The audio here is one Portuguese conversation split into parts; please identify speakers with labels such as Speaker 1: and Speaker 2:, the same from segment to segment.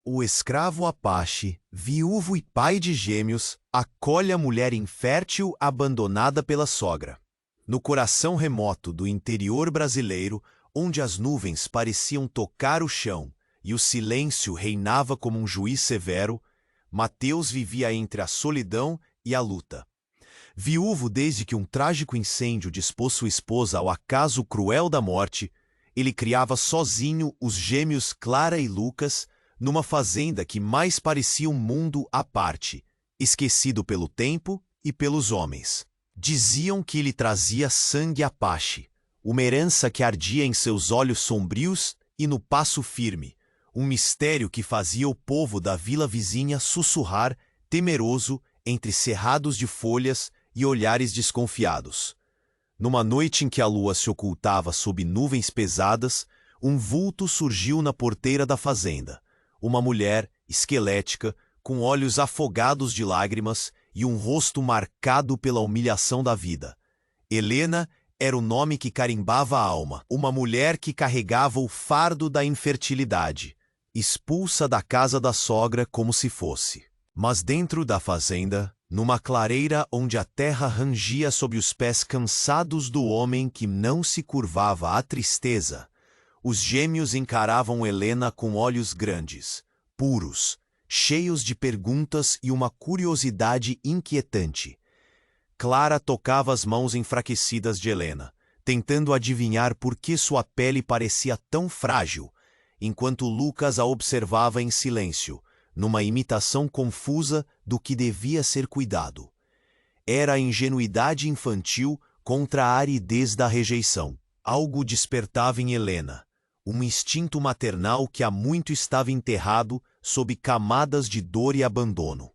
Speaker 1: O escravo Apache, viúvo e pai de gêmeos, acolhe a mulher infértil abandonada pela sogra. No coração remoto do interior brasileiro, onde as nuvens pareciam tocar o chão e o silêncio reinava como um juiz severo, Mateus vivia entre a solidão e a luta. Viúvo desde que um trágico incêndio dispôs sua esposa ao acaso cruel da morte, ele criava sozinho os gêmeos Clara e Lucas numa fazenda que mais parecia um mundo à parte, esquecido pelo tempo e pelos homens. Diziam que ele trazia sangue Apache, uma herança que ardia em seus olhos sombrios e no passo firme, um mistério que fazia o povo da vila vizinha sussurrar, temeroso, entre cerrados de folhas e olhares desconfiados. Numa noite em que a lua se ocultava sob nuvens pesadas, um vulto surgiu na porteira da fazenda. Uma mulher, esquelética, com olhos afogados de lágrimas e um rosto marcado pela humilhação da vida. Helena era o nome que carimbava a alma, uma mulher que carregava o fardo da infertilidade, expulsa da casa da sogra como se fosse. Mas dentro da fazenda, numa clareira onde a terra rangia sob os pés cansados do homem que não se curvava à tristeza, os gêmeos encaravam Helena com olhos grandes, puros, cheios de perguntas e uma curiosidade inquietante. Clara tocava as mãos enfraquecidas de Helena, tentando adivinhar por que sua pele parecia tão frágil, enquanto Lucas a observava em silêncio, numa imitação confusa do que devia ser cuidado. Era a ingenuidade infantil contra a aridez da rejeição. Algo despertava em Helena, um instinto maternal que há muito estava enterrado sob camadas de dor e abandono.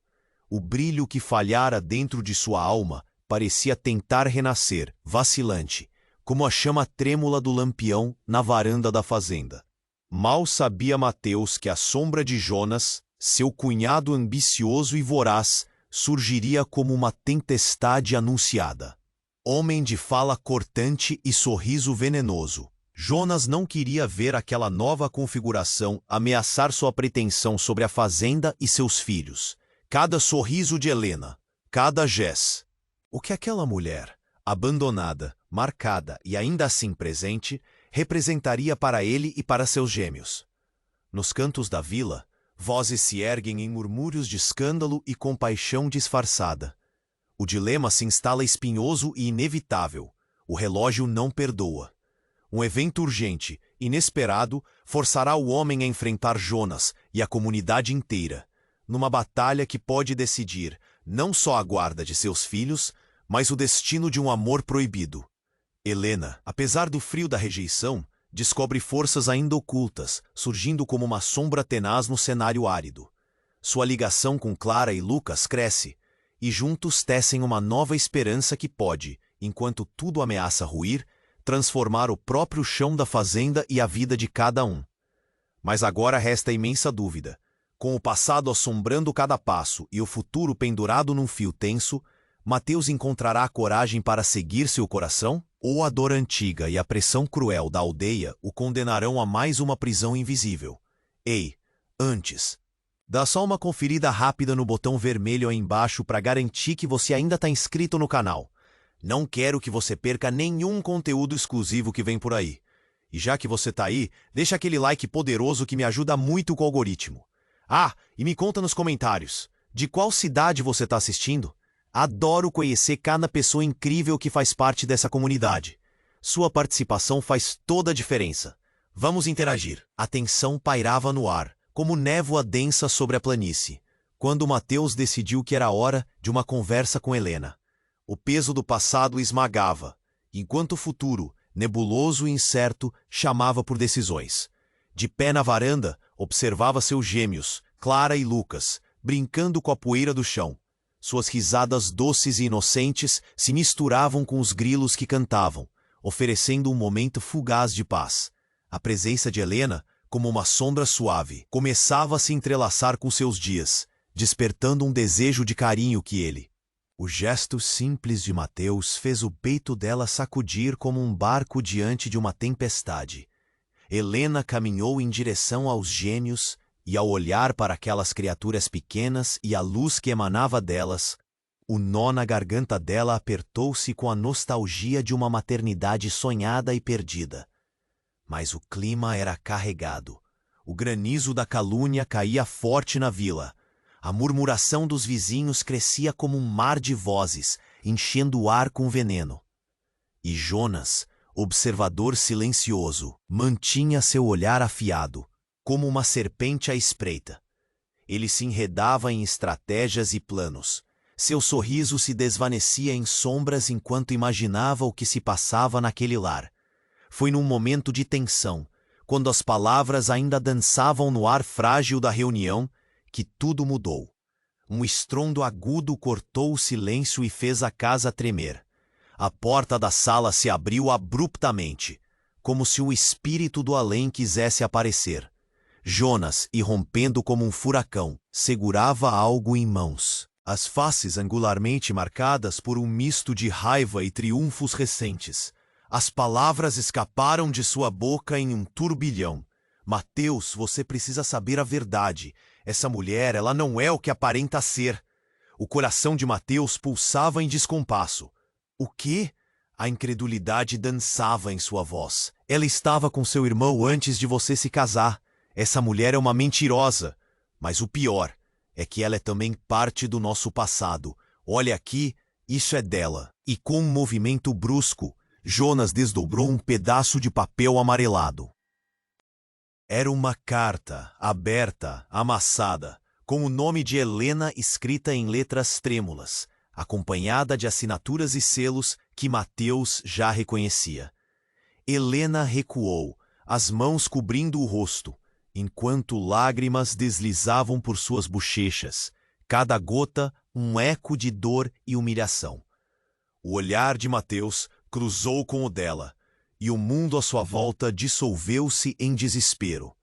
Speaker 1: O brilho que falhara dentro de sua alma parecia tentar renascer, vacilante, como a chama trêmula do lampião na varanda da fazenda. Mal sabia Mateus que a sombra de Jonas, seu cunhado ambicioso e voraz, surgiria como uma tempestade anunciada. Homem de fala cortante e sorriso venenoso, Jonas não queria ver aquela nova configuração ameaçar sua pretensão sobre a fazenda e seus filhos. Cada sorriso de Helena, cada gesto. O que aquela mulher, abandonada, marcada e ainda assim presente, representaria para ele e para seus gêmeos. Nos cantos da vila, vozes se erguem em murmúrios de escândalo e compaixão disfarçada. O dilema se instala espinhoso e inevitável. O relógio não perdoa. Um evento urgente, inesperado, forçará o homem a enfrentar Jonas e a comunidade inteira, numa batalha que pode decidir não só a guarda de seus filhos, mas o destino de um amor proibido. Helena, apesar do frio da rejeição, descobre forças ainda ocultas, surgindo como uma sombra tenaz no cenário árido. Sua ligação com Clara e Lucas cresce, e juntos tecem uma nova esperança que pode, enquanto tudo ameaça ruir, transformar o próprio chão da fazenda e a vida de cada um. Mas agora resta a imensa dúvida. Com o passado assombrando cada passo e o futuro pendurado num fio tenso, Mateus encontrará a coragem para seguir seu coração? Ou a dor antiga e a pressão cruel da aldeia o condenarão a mais uma prisão invisível? Ei, antes, dá só uma conferida rápida no botão vermelho aí embaixo para garantir que você ainda está inscrito no canal. Não quero que você perca nenhum conteúdo exclusivo que vem por aí. E já que você está aí, deixa aquele like poderoso que me ajuda muito com o algoritmo. Ah, e me conta nos comentários, de qual cidade você está assistindo? Adoro conhecer cada pessoa incrível que faz parte dessa comunidade. Sua participação faz toda a diferença. Vamos interagir. A tensão pairava no ar, como névoa densa sobre a planície, quando Mateus decidiu que era hora de uma conversa com Helena. O peso do passado esmagava, enquanto o futuro, nebuloso e incerto, chamava por decisões. De pé na varanda, observava seus gêmeos, Clara e Lucas, brincando com a poeira do chão. Suas risadas doces e inocentes se misturavam com os grilos que cantavam, oferecendo um momento fugaz de paz. A presença de Helena, como uma sombra suave, começava a se entrelaçar com seus dias, despertando um desejo de carinho que ele. O gesto simples de Mateus fez o peito dela sacudir como um barco diante de uma tempestade. Helena caminhou em direção aos gêmeos, E ao olhar para aquelas criaturas pequenas e a luz que emanava delas, o nó na garganta dela apertou-se com a nostalgia de uma maternidade sonhada e perdida. Mas o clima era carregado. O granizo da calúnia caía forte na vila. A murmuração dos vizinhos crescia como um mar de vozes, enchendo o ar com veneno. E Jonas, observador silencioso, mantinha seu olhar afiado, como uma serpente à espreita. Ele se enredava em estratégias e planos. Seu sorriso se desvanecia em sombras enquanto imaginava o que se passava naquele lar. Foi num momento de tensão, quando as palavras ainda dançavam no ar frágil da reunião, que tudo mudou. Um estrondo agudo cortou o silêncio e fez a casa tremer. A porta da sala se abriu abruptamente, como se o espírito do além quisesse aparecer. Jonas, irrompendo como um furacão, segurava algo em mãos. As faces angularmente marcadas por um misto de raiva e triunfos recentes. As palavras escaparam de sua boca em um turbilhão. Mateus, você precisa saber a verdade. Essa mulher, ela não é o que aparenta ser. O coração de Mateus pulsava em descompasso. O quê? A incredulidade dançava em sua voz. Ela estava com seu irmão antes de você se casar. Essa mulher é uma mentirosa. Mas o pior é que ela é também parte do nosso passado. Olha aqui, isso é dela. E com um movimento brusco, Jonas desdobrou um pedaço de papel amarelado. Era uma carta, aberta, amassada, com o nome de Helena escrita em letras trêmulas, acompanhada de assinaturas e selos que Mateus já reconhecia. Helena recuou, as mãos cobrindo o rosto, enquanto lágrimas deslizavam por suas bochechas, cada gota um eco de dor e humilhação. O olhar de Mateus cruzou com o dela, e o mundo à sua volta dissolveu-se em desespero.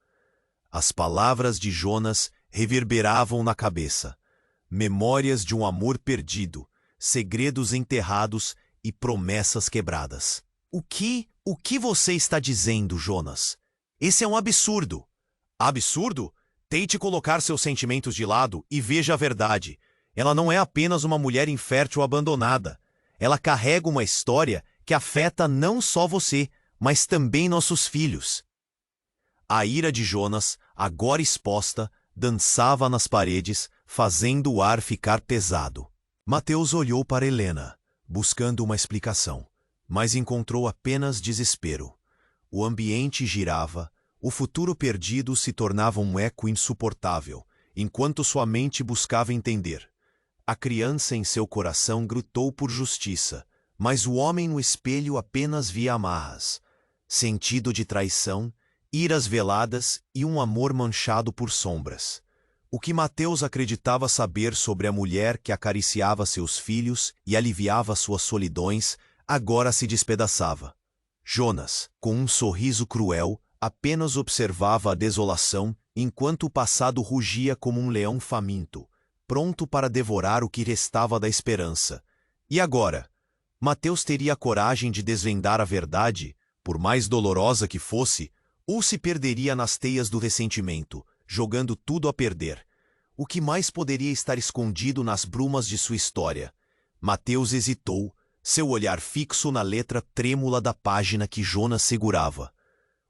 Speaker 1: As palavras de Jonas reverberavam na cabeça, memórias de um amor perdido, segredos enterrados e promessas quebradas. O que você está dizendo, Jonas? Esse é um absurdo. Absurdo? Tente colocar seus sentimentos de lado e veja a verdade. Ela não é apenas uma mulher infértil abandonada. Ela carrega uma história que afeta não só você, mas também nossos filhos. A ira de Jonas, agora exposta, dançava nas paredes, fazendo o ar ficar pesado. Mateus olhou para Helena, buscando uma explicação, mas encontrou apenas desespero. O ambiente girava, o futuro perdido se tornava um eco insuportável, enquanto sua mente buscava entender. A criança em seu coração gritou por justiça, mas o homem no espelho apenas via amarras, sentido de traição, iras veladas e um amor manchado por sombras. O que Mateus acreditava saber sobre a mulher que acariciava seus filhos e aliviava suas solidões, agora se despedaçava. Jonas, com um sorriso cruel, apenas observava a desolação, enquanto o passado rugia como um leão faminto, pronto para devorar o que restava da esperança. E agora? Mateus teria a coragem de desvendar a verdade, por mais dolorosa que fosse, ou se perderia nas teias do ressentimento, jogando tudo a perder? O que mais poderia estar escondido nas brumas de sua história? Mateus hesitou, seu olhar fixo na letra trêmula da página que Jonas segurava.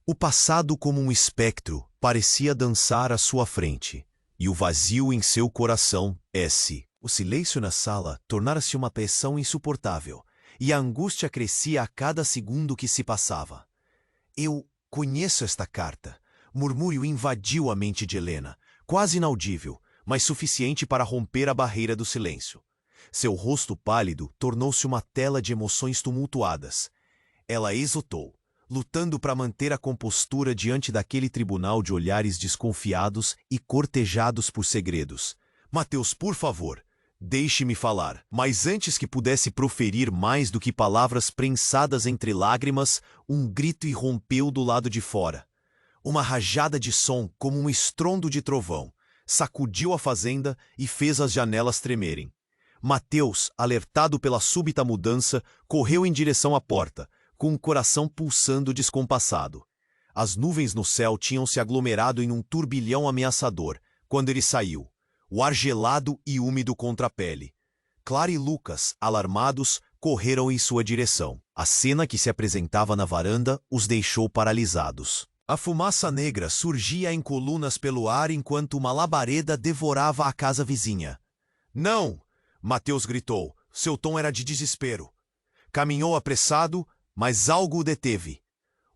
Speaker 1: O passado, como um espectro, parecia dançar à sua frente, e o vazio em seu coração, o silêncio na sala tornara-se uma pressão insuportável, e a angústia crescia a cada segundo que se passava. Eu conheço esta carta. Murmúrio invadiu a mente de Helena, quase inaudível, mas suficiente para romper a barreira do silêncio. Seu rosto pálido tornou-se uma tela de emoções tumultuadas. Ela exultou, lutando para manter a compostura diante daquele tribunal de olhares desconfiados e cortejados por segredos. Mateus, por favor, deixe-me falar. Mas antes que pudesse proferir mais do que palavras prensadas entre lágrimas, um grito irrompeu do lado de fora. Uma rajada de som, como um estrondo de trovão, sacudiu a fazenda e fez as janelas tremerem. Mateus, alertado pela súbita mudança, correu em direção à porta, com o coração pulsando descompassado. As nuvens no céu tinham se aglomerado em um turbilhão ameaçador, quando ele saiu, o ar gelado e úmido contra a pele. Clara e Lucas, alarmados, correram em sua direção. A cena que se apresentava na varanda os deixou paralisados. A fumaça negra surgia em colunas pelo ar enquanto uma labareda devorava a casa vizinha. "Não!" Mateus gritou. Seu tom era de desespero. Caminhou apressado, mas algo o deteve.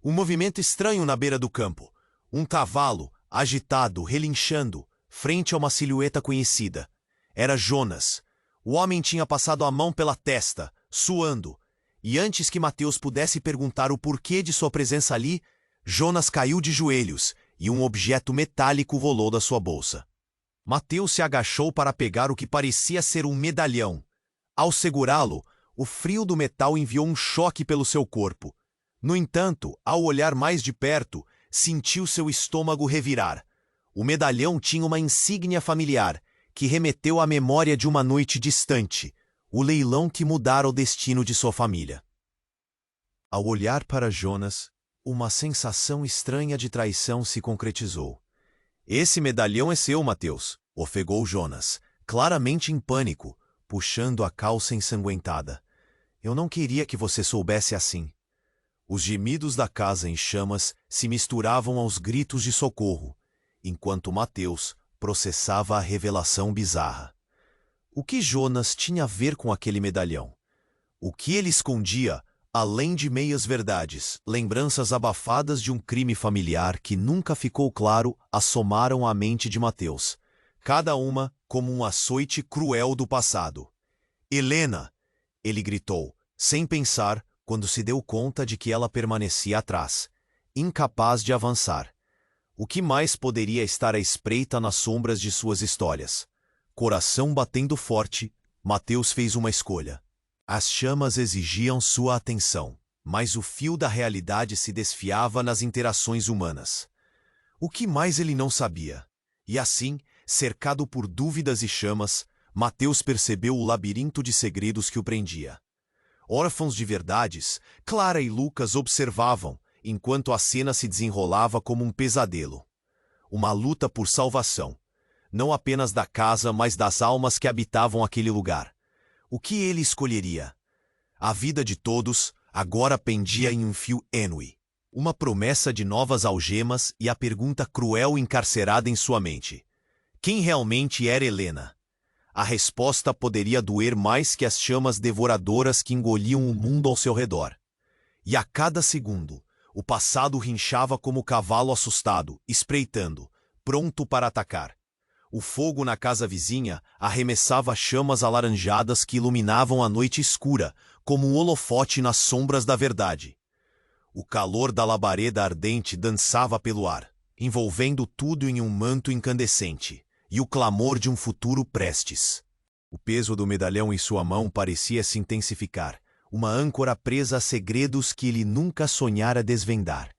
Speaker 1: Um movimento estranho na beira do campo. Um cavalo, agitado, relinchando, frente a uma silhueta conhecida. Era Jonas. O homem tinha passado a mão pela testa, suando, e antes que Mateus pudesse perguntar o porquê de sua presença ali, Jonas caiu de joelhos e um objeto metálico volou da sua bolsa. Mateus se agachou para pegar o que parecia ser um medalhão. Ao segurá-lo, o frio do metal enviou um choque pelo seu corpo. No entanto, ao olhar mais de perto, sentiu seu estômago revirar. O medalhão tinha uma insígnia familiar, que remeteu à memória de uma noite distante, o leilão que mudara o destino de sua família. Ao olhar para Jonas, uma sensação estranha de traição se concretizou. "Esse medalhão é seu, Mateus", ofegou Jonas, claramente em pânico, puxando a calça ensanguentada. "Eu não queria que você soubesse assim." Os gemidos da casa em chamas se misturavam aos gritos de socorro, enquanto Mateus processava a revelação bizarra. O que Jonas tinha a ver com aquele medalhão? O que ele escondia, além de meias-verdades, lembranças abafadas de um crime familiar que nunca ficou claro, assomaram à mente de Mateus, cada uma como um açoite cruel do passado. "Helena!" ele gritou, sem pensar, quando se deu conta de que ela permanecia atrás, incapaz de avançar. O que mais poderia estar à espreita nas sombras de suas histórias? Coração batendo forte, Mateus fez uma escolha. As chamas exigiam sua atenção, mas o fio da realidade se desfiava nas interações humanas. O que mais ele não sabia? E assim, cercado por dúvidas e chamas, Mateus percebeu o labirinto de segredos que o prendia. Órfãos de verdades, Clara e Lucas observavam, enquanto a cena se desenrolava como um pesadelo. Uma luta por salvação, não apenas da casa, mas das almas que habitavam aquele lugar. O que ele escolheria? A vida de todos agora pendia em um fio ênue. Uma promessa de novas algemas e a pergunta cruel encarcerada em sua mente. Quem realmente era Helena? A resposta poderia doer mais que as chamas devoradoras que engoliam o mundo ao seu redor. E a cada segundo, o passado rinchava como o cavalo assustado, espreitando, pronto para atacar. O fogo na casa vizinha arremessava chamas alaranjadas que iluminavam a noite escura, como um holofote nas sombras da verdade. O calor da labareda ardente dançava pelo ar, envolvendo tudo em um manto incandescente, e o clamor de um futuro prestes. O peso do medalhão em sua mão parecia se intensificar, uma âncora presa a segredos que ele nunca sonhara desvendar.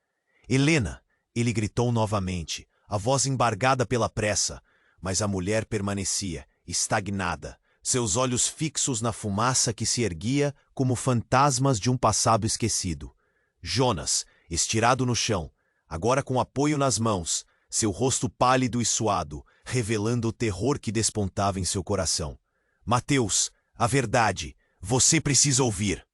Speaker 1: "Helena!" ele gritou novamente, a voz embargada pela pressa, mas a mulher permanecia, estagnada, seus olhos fixos na fumaça que se erguia como fantasmas de um passado esquecido. Jonas, estirado no chão, agora com apoio nas mãos, seu rosto pálido e suado, revelando o terror que despontava em seu coração. "Mateus, a verdade, você precisa ouvir."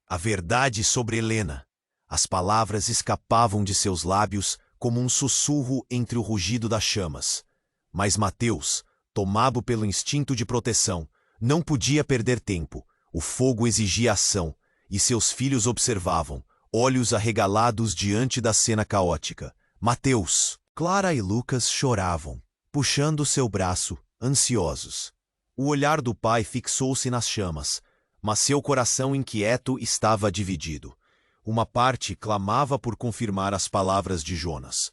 Speaker 1: A verdade sobre Helena. As palavras escapavam de seus lábios como um sussurro entre o rugido das chamas. Mas Mateus, tomado pelo instinto de proteção, não podia perder tempo. O fogo exigia ação, e seus filhos observavam, olhos arregalados diante da cena caótica. "Mateus!" Clara e Lucas choravam, puxando seu braço, ansiosos. O olhar do pai fixou-se nas chamas, mas seu coração inquieto estava dividido. Uma parte clamava por confirmar as palavras de Jonas.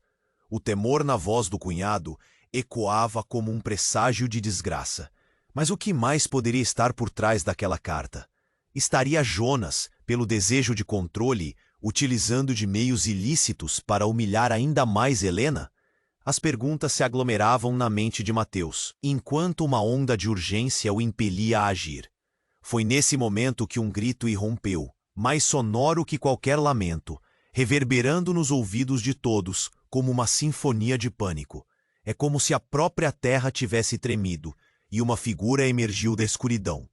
Speaker 1: O temor na voz do cunhado ecoava como um presságio de desgraça. Mas o que mais poderia estar por trás daquela carta? Estaria Jonas, pelo desejo de controle, utilizando de meios ilícitos para humilhar ainda mais Helena? As perguntas se aglomeravam na mente de Mateus, enquanto uma onda de urgência o impelia a agir. Foi nesse momento que um grito irrompeu, mais sonoro que qualquer lamento. reverberando nos ouvidos de todos como uma sinfonia de pânico. É como se a própria terra tivesse tremido, e uma figura emergiu da escuridão.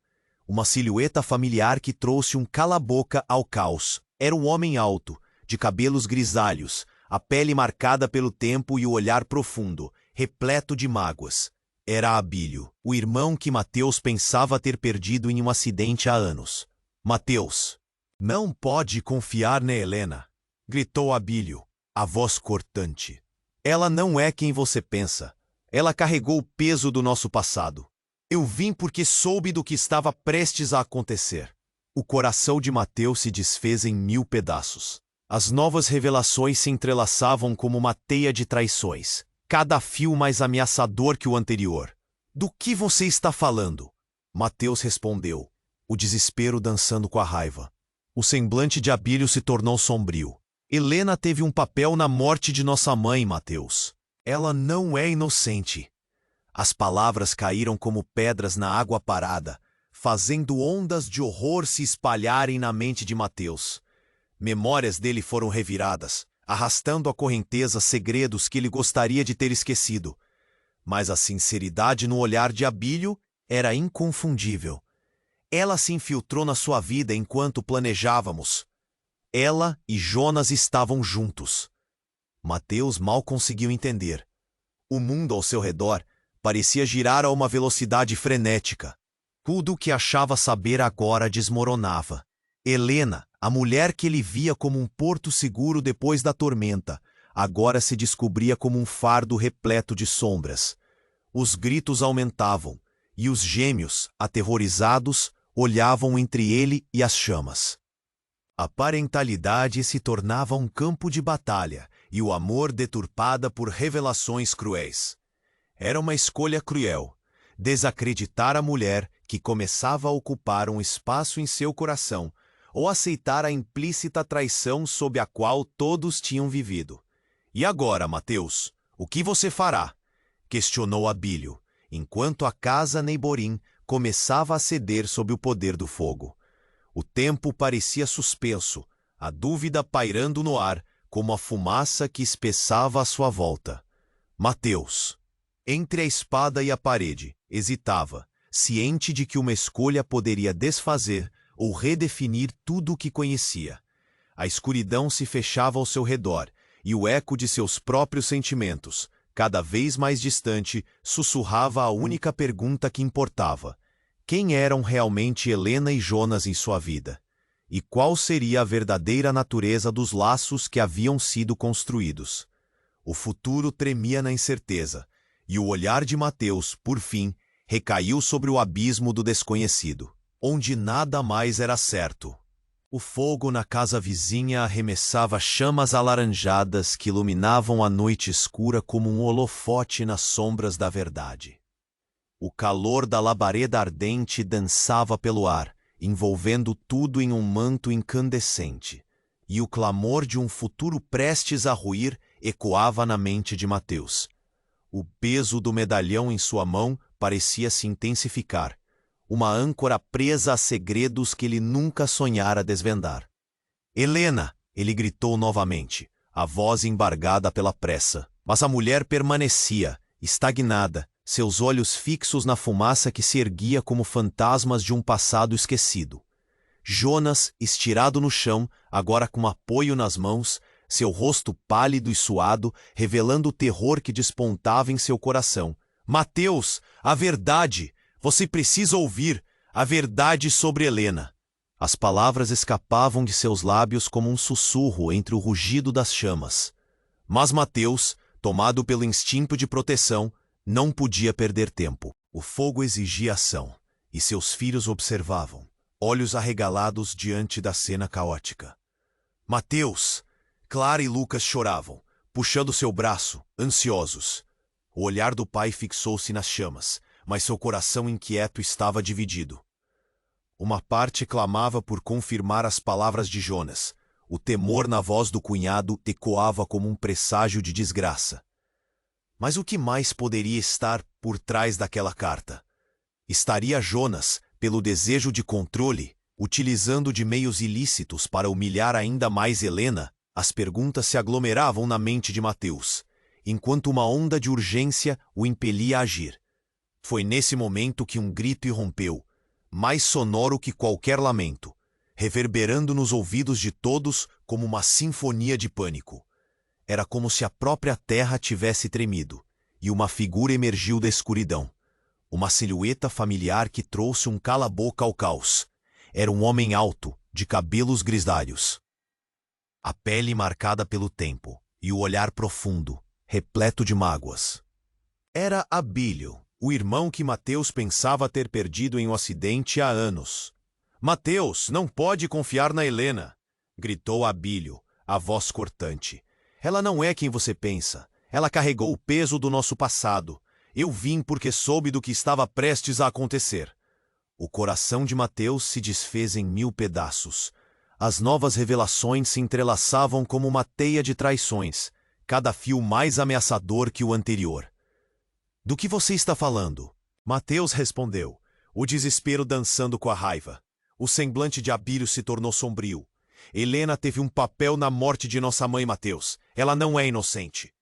Speaker 1: Uma silhueta familiar que trouxe um cala-boca ao caos. Era um homem alto, de cabelos grisalhos, a pele marcada pelo tempo e o olhar profundo, repleto de mágoas. Era Abílio, o irmão que Mateus pensava ter perdido em um acidente há anos. Mateus, não pode confiar na Helena, gritou Abílio, a voz cortante. Ela não é quem você pensa. Ela carregou o peso do nosso passado. Eu vim porque soube do que estava prestes a acontecer. O coração de Mateus se desfez em 1000 pedaços. As novas revelações se entrelaçavam como uma teia de traições, cada fio mais ameaçador que o anterior. Do que você está falando? Mateus respondeu, o desespero dançando com a raiva. O semblante de Abílio se tornou sombrio. Helena teve um papel na morte de nossa mãe, Mateus. Ela não é inocente. As palavras caíram como pedras na água parada, fazendo ondas de horror se espalharem na mente de Mateus. Memórias dele foram reviradas, arrastando à correnteza segredos que ele gostaria de ter esquecido. Mas a sinceridade no olhar de Abílio era inconfundível. Ela se infiltrou na sua vida enquanto planejávamos. Ela e Jonas estavam juntos. Mateus mal conseguiu entender. O mundo ao seu redor parecia girar a uma velocidade frenética. Tudo o que achava saber agora desmoronava. Helena, a mulher que ele via como um porto seguro depois da tormenta, agora se descobria como um fardo repleto de sombras. Os gritos aumentavam, e os gêmeos, aterrorizados, olhavam entre ele e as chamas. A parentalidade se tornava um campo de batalha, e o amor deturpada por revelações cruéis. Era uma escolha cruel, desacreditar a mulher que começava a ocupar um espaço em seu coração, ou aceitar a implícita traição sob a qual todos tinham vivido. E agora, Mateus, o que você fará? Questionou Abílio, enquanto a casa Neiborim começava a ceder sob o poder do fogo. O tempo parecia suspenso, a dúvida pairando no ar, como a fumaça que espessava à sua volta. Mateus, entre a espada e a parede, hesitava, ciente de que uma escolha poderia desfazer ou redefinir tudo o que conhecia. A escuridão se fechava ao seu redor, e o eco de seus próprios sentimentos, cada vez mais distante, sussurrava a única pergunta que importava: quem eram realmente Helena e Jonas em sua vida? E qual seria a verdadeira natureza dos laços que haviam sido construídos? O futuro tremia na incerteza, e o olhar de Mateus, por fim, recaiu sobre o abismo do desconhecido, onde nada mais era certo. O fogo na casa vizinha arremessava chamas alaranjadas que iluminavam a noite escura como um holofote nas sombras da verdade. O calor da labareda ardente dançava pelo ar, envolvendo tudo em um manto incandescente, e o clamor de um futuro prestes a ruir ecoava na mente de Mateus. O peso do medalhão em sua mão parecia se intensificar, uma âncora presa a segredos que ele nunca sonhara desvendar. Helena! Ele gritou novamente, a voz embargada pela pressa. Mas a mulher permanecia, estagnada, seus olhos fixos na fumaça que se erguia como fantasmas de um passado esquecido. Jonas, estirado no chão, agora com apoio nas mãos, seu rosto pálido e suado, revelando o terror que despontava em seu coração. Mateus, a verdade! Você precisa ouvir a verdade sobre Helena. As palavras escapavam de seus lábios como um sussurro entre o rugido das chamas. Mas Mateus, tomado pelo instinto de proteção, não podia perder tempo. O fogo exigia ação, e seus filhos observavam, olhos arregalados diante da cena caótica. Mateus! Clara e Lucas choravam, puxando seu braço, ansiosos. O olhar do pai fixou-se nas chamas, mas seu coração inquieto estava dividido. Uma parte clamava por confirmar as palavras de Jonas. O temor na voz do cunhado ecoava como um presságio de desgraça. Mas o que mais poderia estar por trás daquela carta? Estaria Jonas, pelo desejo de controle, utilizando de meios ilícitos para humilhar ainda mais Helena, As perguntas se aglomeravam na mente de Mateus, enquanto uma onda de urgência o impelia a agir. Foi nesse momento que um grito irrompeu, mais sonoro que qualquer lamento, reverberando nos ouvidos de todos como uma sinfonia de pânico. Era como se a própria terra tivesse tremido, e uma figura emergiu da escuridão. Uma silhueta familiar que trouxe um cala-boca ao caos. Era um homem alto, de cabelos grisalhos. A pele marcada pelo tempo, e o olhar profundo, repleto de mágoas. Era Abílio, o irmão que Mateus pensava ter perdido em um acidente há anos. «Mateus, não pode confiar na Helena!» gritou Abílio, a voz cortante. «Ela não é quem você pensa. Ela carregou o peso do nosso passado. Eu vim porque soube do que estava prestes a acontecer.» O coração de Mateus se desfez em 1000 pedaços. As novas revelações se entrelaçavam como uma teia de traições, cada fio mais ameaçador que o anterior. «Do que você está falando?» Mateus respondeu, o desespero dançando com a raiva. O semblante de Abílio se tornou sombrio. «Helena teve um papel na morte de nossa mãe, Mateus. Ela não é inocente.»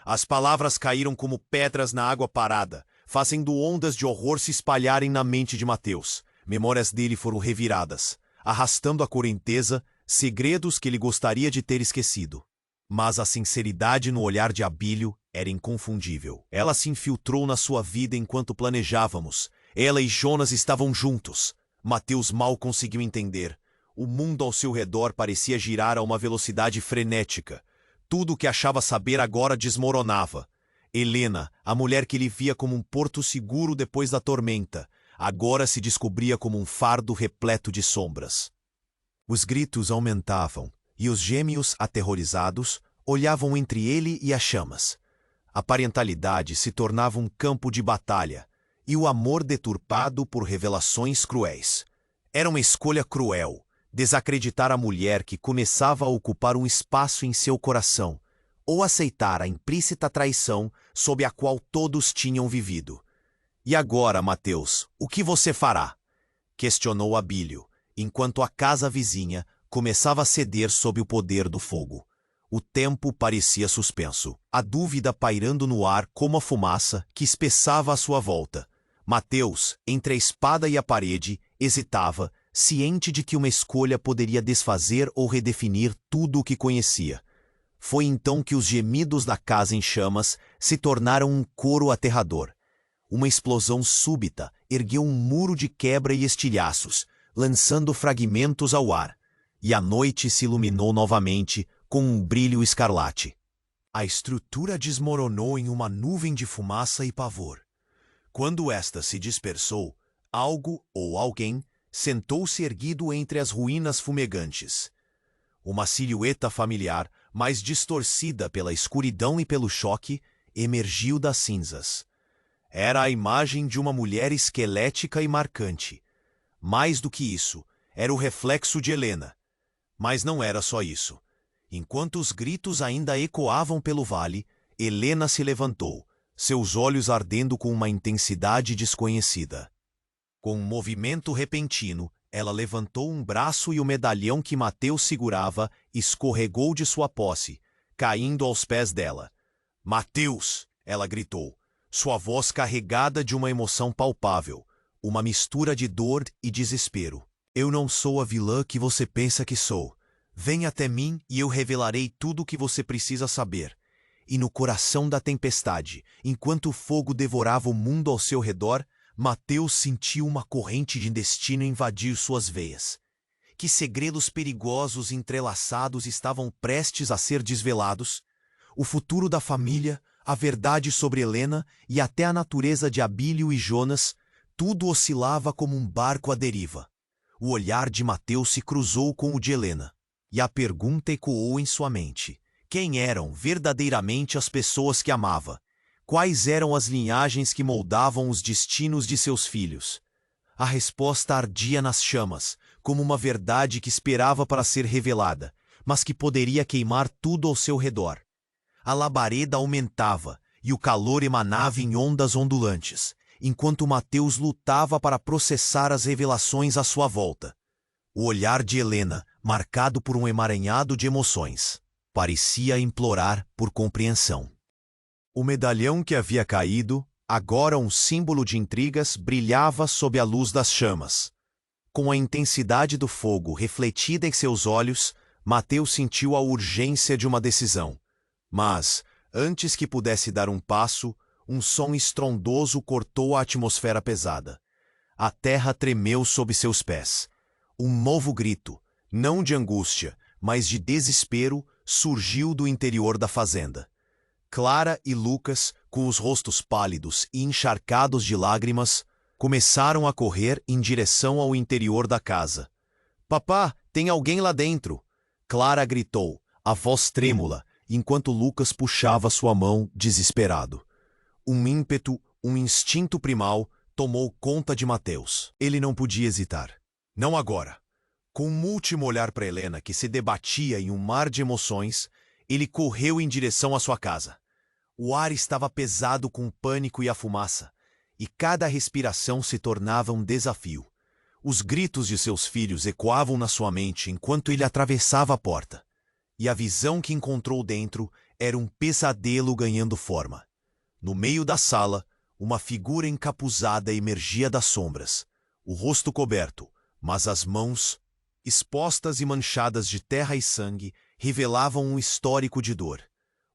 Speaker 1: As palavras caíram como pedras na água parada, fazendo ondas de horror se espalharem na mente de Mateus. Memórias dele foram reviradas, arrastando à correnteza segredos que ele gostaria de ter esquecido. Mas a sinceridade no olhar de Abílio era inconfundível. Ela se infiltrou na sua vida enquanto planejávamos. Ela e Jonas estavam juntos. Mateus mal conseguiu entender. O mundo ao seu redor parecia girar a uma velocidade frenética. Tudo o que achava saber agora desmoronava. Helena, a mulher que ele via como um porto seguro depois da tormenta, agora se descobria como um fardo repleto de sombras. Os gritos aumentavam, e os gêmeos, aterrorizados, olhavam entre ele e as chamas. A parentalidade se tornava um campo de batalha, e o amor deturpado por revelações cruéis. Era uma escolha cruel, desacreditar a mulher que começava a ocupar um espaço em seu coração, ou aceitar a implícita traição sob a qual todos tinham vivido. «E agora, Mateus, o que você fará?» questionou Abílio, enquanto a casa vizinha começava a ceder sob o poder do fogo. O tempo parecia suspenso, a dúvida pairando no ar como a fumaça que espessava à sua volta. Mateus, entre a espada e a parede, hesitava, ciente de que uma escolha poderia desfazer ou redefinir tudo o que conhecia. Foi então que os gemidos da casa em chamas se tornaram um coro aterrador. Uma explosão súbita ergueu um muro de quebra e estilhaços, lançando fragmentos ao ar, e a noite se iluminou novamente com um brilho escarlate. A estrutura desmoronou em uma nuvem de fumaça e pavor. Quando esta se dispersou, algo ou alguém sentou-se erguido entre as ruínas fumegantes. Uma silhueta familiar, mais distorcida pela escuridão e pelo choque, emergiu das cinzas. Era a imagem de uma mulher esquelética e marcante. Mais do que isso, era o reflexo de Helena. Mas não era só isso. Enquanto os gritos ainda ecoavam pelo vale, Helena se levantou, seus olhos ardendo com uma intensidade desconhecida. Com um movimento repentino, ela levantou um braço e o medalhão que Mateus segurava escorregou de sua posse, caindo aos pés dela. «Mateus!» ela gritou, sua voz carregada de uma emoção palpável, uma mistura de dor e desespero. «Eu não sou a vilã que você pensa que sou. Venha até mim e eu revelarei tudo o que você precisa saber.» E no coração da tempestade, enquanto o fogo devorava o mundo ao seu redor, Mateus sentiu uma corrente de destino invadir suas veias. Que segredos perigosos entrelaçados estavam prestes a ser desvelados? O futuro da família, a verdade sobre Helena e até a natureza de Abílio e Jonas, tudo oscilava como um barco à deriva. O olhar de Mateus se cruzou com o de Helena, e a pergunta ecoou em sua mente. Quem eram verdadeiramente as pessoas que amava? Quais eram as linhagens que moldavam os destinos de seus filhos? A resposta ardia nas chamas, como uma verdade que esperava para ser revelada, mas que poderia queimar tudo ao seu redor. A labareda aumentava, e o calor emanava em ondas ondulantes, enquanto Mateus lutava para processar as revelações à sua volta. O olhar de Helena, marcado por um emaranhado de emoções. parecia implorar por compreensão. O medalhão que havia caído, agora um símbolo de intrigas, brilhava sob a luz das chamas. Com a intensidade do fogo refletida em seus olhos, Mateus sentiu a urgência de uma decisão. Mas, antes que pudesse dar um passo, um som estrondoso cortou a atmosfera pesada. A terra tremeu sob seus pés. Um novo grito, não de angústia, mas de desespero, surgiu do interior da fazenda. Clara e Lucas, com os rostos pálidos e encharcados de lágrimas, começaram a correr em direção ao interior da casa. "Papá, tem alguém lá dentro!" Clara gritou, a voz trêmula, enquanto Lucas puxava sua mão, desesperado. Um ímpeto, um instinto primal, tomou conta de Mateus. Ele não podia hesitar. Não agora. Com um último olhar para Helena, que se debatia em um mar de emoções, ele correu em direção à sua casa. O ar estava pesado com o pânico e a fumaça, e cada respiração se tornava um desafio. Os gritos de seus filhos ecoavam na sua mente enquanto ele atravessava a porta. E a visão que encontrou dentro era um pesadelo ganhando forma. No meio da sala, uma figura encapuzada emergia das sombras, o rosto coberto, mas as mãos, expostas e manchadas de terra e sangue, revelavam um histórico de dor.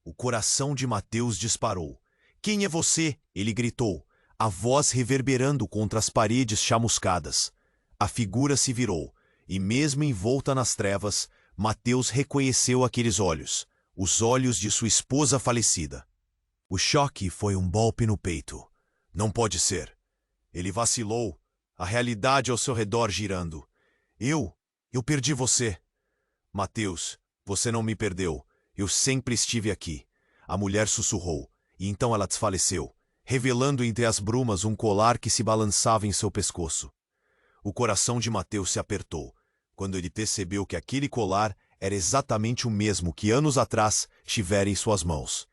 Speaker 1: O coração de Mateus disparou. "Quem é você?" ele gritou, a voz reverberando contra as paredes chamuscadas. A figura se virou, e mesmo envolta nas trevas, Mateus reconheceu aqueles olhos, os olhos de sua esposa falecida. O choque foi um golpe no peito. Não pode ser. Ele vacilou, a realidade ao seu redor girando. Eu perdi você. Mateus, você não me perdeu. Eu sempre estive aqui. A mulher sussurrou, e então ela desfaleceu, revelando entre as brumas um colar que se balançava em seu pescoço. O coração de Mateus se apertou, quando ele percebeu que aquele colar era exatamente o mesmo que anos atrás tivera em suas mãos.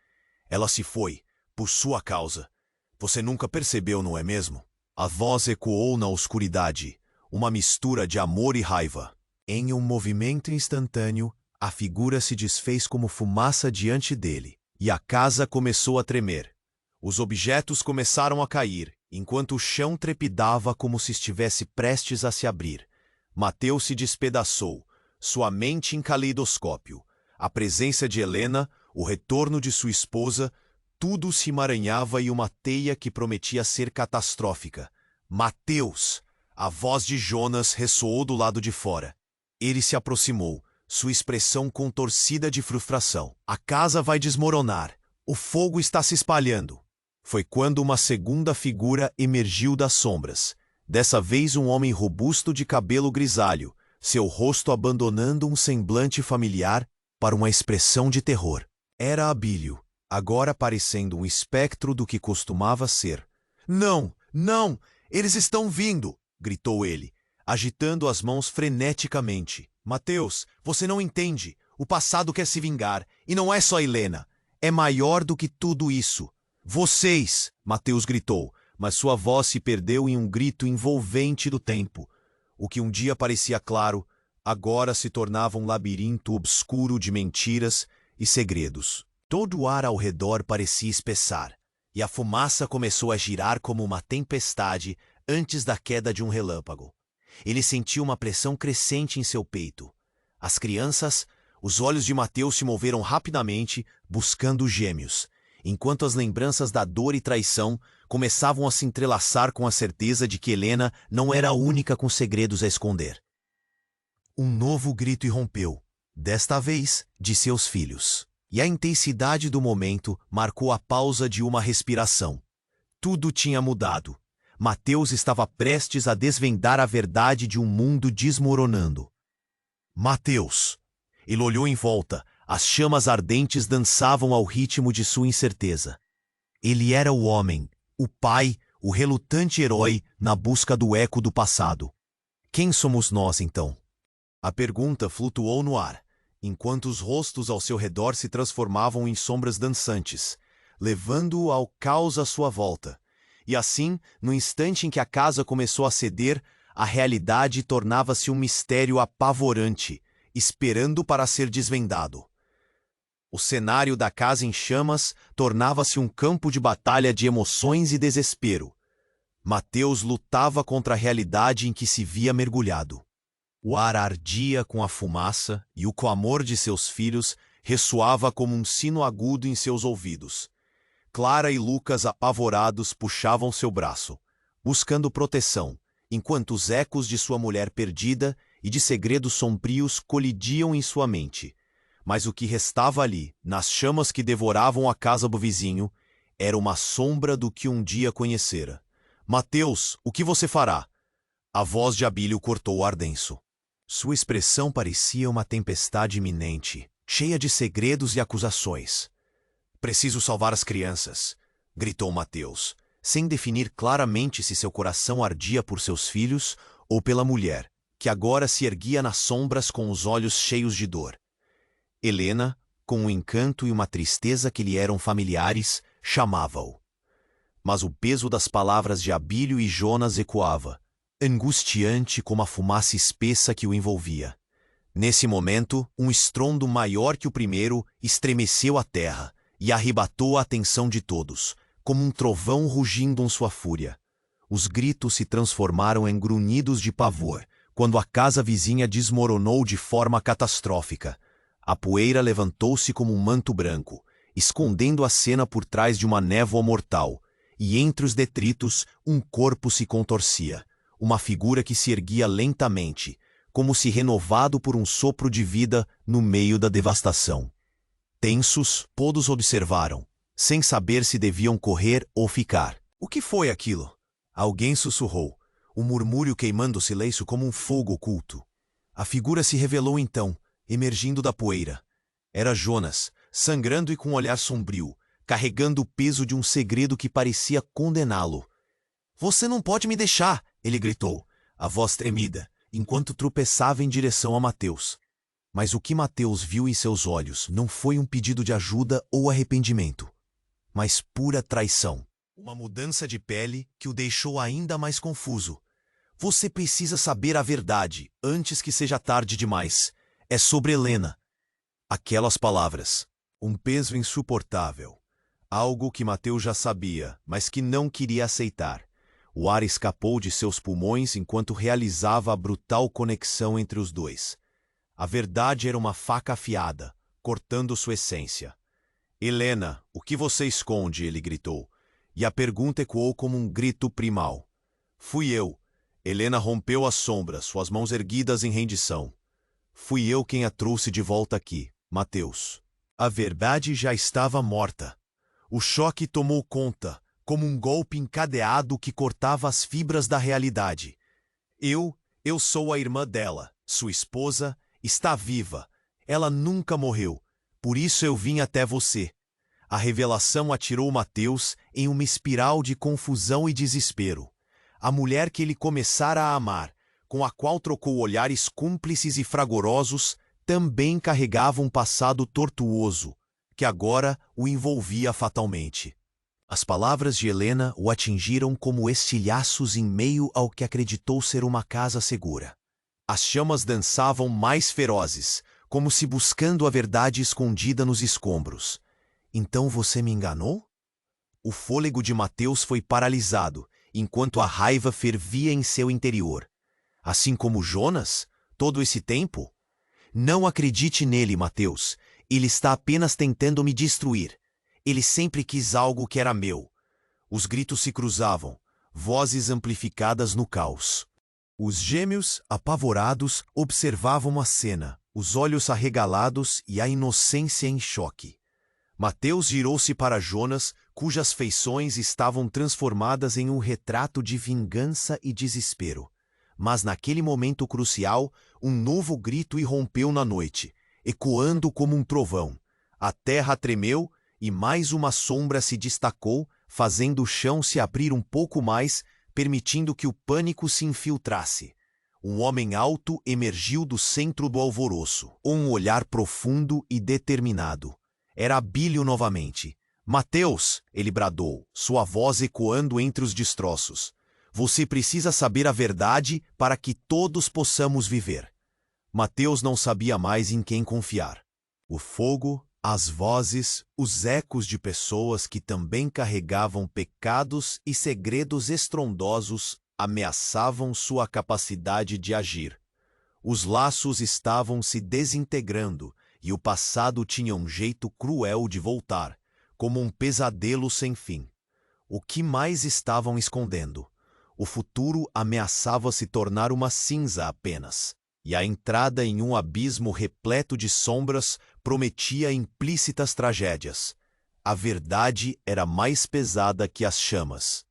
Speaker 1: Ela se foi, por sua causa. Você nunca percebeu, não é mesmo? A voz ecoou na escuridade, uma mistura de amor e raiva. Em um movimento instantâneo, a figura se desfez como fumaça diante dele, e a casa começou a tremer. Os objetos começaram a cair, enquanto o chão trepidava como se estivesse prestes a se abrir. Mateus se despedaçou, sua mente em caleidoscópio. A presença de Helena, o retorno de sua esposa, tudo se emaranhava em uma teia que prometia ser catastrófica. "Mateus!" A voz de Jonas ressoou do lado de fora. Ele se aproximou, sua expressão contorcida de frustração. "A casa vai desmoronar. O fogo está se espalhando." Foi quando uma segunda figura emergiu das sombras. Dessa vez um homem robusto de cabelo grisalho, seu rosto abandonando um semblante familiar para uma expressão de terror. Era Abílio, agora parecendo um espectro do que costumava ser. "Não, não! Eles estão vindo!" gritou ele, agitando as mãos freneticamente. "Mateus, você não entende. O passado quer se vingar, e não é só Helena. É maior do que tudo isso. Vocês!" Mateus gritou, mas sua voz se perdeu em um grito envolvente do tempo. O que um dia parecia claro, agora se tornava um labirinto obscuro de mentiras e segredos. Todo o ar ao redor parecia espessar, e a fumaça começou a girar como uma tempestade antes da queda de um relâmpago. Ele sentiu uma pressão crescente em seu peito. As crianças, os olhos de Mateus se moveram rapidamente, buscando os gêmeos, enquanto as lembranças da dor e traição começavam a se entrelaçar com a certeza de que Helena não era a única com segredos a esconder. Um novo grito irrompeu, desta vez de seus filhos. E a intensidade do momento marcou a pausa de uma respiração. Tudo tinha mudado. Mateus estava prestes a desvendar a verdade de um mundo desmoronando. "Mateus!" Ele olhou em volta. As chamas ardentes dançavam ao ritmo de sua incerteza. Ele era o homem, o pai, o relutante herói na busca do eco do passado. Quem somos nós, então? A pergunta flutuou no ar, enquanto os rostos ao seu redor se transformavam em sombras dançantes, levando-o ao caos à sua volta. E assim, no instante em que a casa começou a ceder, a realidade tornava-se um mistério apavorante, esperando para ser desvendado. O cenário da casa em chamas tornava-se um campo de batalha de emoções e desespero. Mateus lutava contra a realidade em que se via mergulhado. O ar ardia com a fumaça e o clamor de seus filhos ressoava como um sino agudo em seus ouvidos. Clara e Lucas, apavorados, puxavam seu braço, buscando proteção, enquanto os ecos de sua mulher perdida e de segredos sombrios colidiam em sua mente. Mas o que restava ali, nas chamas que devoravam a casa do vizinho, era uma sombra do que um dia conhecera. Mateus, o que você fará? A voz de Abílio cortou o ar denso. Sua expressão parecia uma tempestade iminente, cheia de segredos e acusações. Preciso salvar as crianças, gritou Mateus, sem definir claramente se seu coração ardia por seus filhos ou pela mulher, que agora se erguia nas sombras com os olhos cheios de dor. Helena, com um encanto e uma tristeza que lhe eram familiares, chamava-o. Mas o peso das palavras de Abílio e Jonas ecoava, angustiante como a fumaça espessa que o envolvia. Nesse momento, um estrondo maior que o primeiro estremeceu a terra e arrebatou a atenção de todos, como um trovão rugindo em sua fúria. Os gritos se transformaram em grunhidos de pavor, quando a casa vizinha desmoronou de forma catastrófica. A poeira levantou-se como um manto branco, escondendo a cena por trás de uma névoa mortal, e entre os detritos um corpo se contorcia, uma figura que se erguia lentamente, como se renovado por um sopro de vida no meio da devastação. Tensos, todos observaram, sem saber se deviam correr ou ficar. O que foi aquilo? Alguém sussurrou, o murmúrio queimando o silêncio como um fogo oculto. A figura se revelou então, emergindo da poeira. Era Jonas, sangrando e com um olhar sombrio, carregando o peso de um segredo que parecia condená-lo. Você não pode me deixar, ele gritou, a voz tremida, enquanto tropeçava em direção a Mateus. Mas o que Mateus viu em seus olhos não foi um pedido de ajuda ou arrependimento, mas pura traição. Uma mudança de pele que o deixou ainda mais confuso. Você precisa saber a verdade, antes que seja tarde demais. É sobre Helena. Aquelas palavras. Um peso insuportável. Algo que Mateus já sabia, mas que não queria aceitar. O ar escapou de seus pulmões enquanto realizava a brutal conexão entre os dois. A verdade era uma faca afiada, cortando sua essência. Helena, o que você esconde? Ele gritou. E a pergunta ecoou como um grito primal. Fui eu. Helena rompeu as sombras, suas mãos erguidas em rendição. Fui eu quem a trouxe de volta aqui, Mateus. A verdade já estava morta. O choque tomou conta, como um golpe encadeado que cortava as fibras da realidade. Eu sou a irmã dela, sua esposa, está viva. Ela nunca morreu, por isso eu vim até você. A revelação atirou Mateus em uma espiral de confusão e desespero. A mulher que ele começara a amar, com a qual trocou olhares cúmplices e fragorosos, também carregava um passado tortuoso, que agora o envolvia fatalmente. As palavras de Helena o atingiram como estilhaços em meio ao que acreditou ser uma casa segura. As chamas dançavam mais ferozes, como se buscando a verdade escondida nos escombros. Então você me enganou? O fôlego de Mateus foi paralisado, enquanto a raiva fervia em seu interior. Assim como Jonas, todo esse tempo? Não acredite nele, Mateus. Ele está apenas tentando me destruir. Ele sempre quis algo que era meu. Os gritos se cruzavam, vozes amplificadas no caos. Os gêmeos, apavorados, observavam a cena, os olhos arregalados e a inocência em choque. Mateus girou-se para Jonas, cujas feições estavam transformadas em um retrato de vingança e desespero. Mas naquele momento crucial, um novo grito irrompeu na noite, ecoando como um trovão. A terra tremeu e mais uma sombra se destacou, fazendo o chão se abrir um pouco mais, permitindo que o pânico se infiltrasse. Um homem alto emergiu do centro do alvoroço, um olhar profundo e determinado. Era Abílio novamente. Mateus, ele bradou, sua voz ecoando entre os destroços. Você precisa saber a verdade para que todos possamos viver. Mateus não sabia mais em quem confiar. O fogo, As vozes, os ecos de pessoas que também carregavam pecados e segredos estrondosos ameaçavam sua capacidade de agir. Os laços estavam se desintegrando e o passado tinha um jeito cruel de voltar, como um pesadelo sem fim. O que mais estavam escondendo? O futuro ameaçava se tornar uma cinza apenas, e a entrada em um abismo repleto de sombras prometia implícitas tragédias. A verdade era mais pesada que as chamas.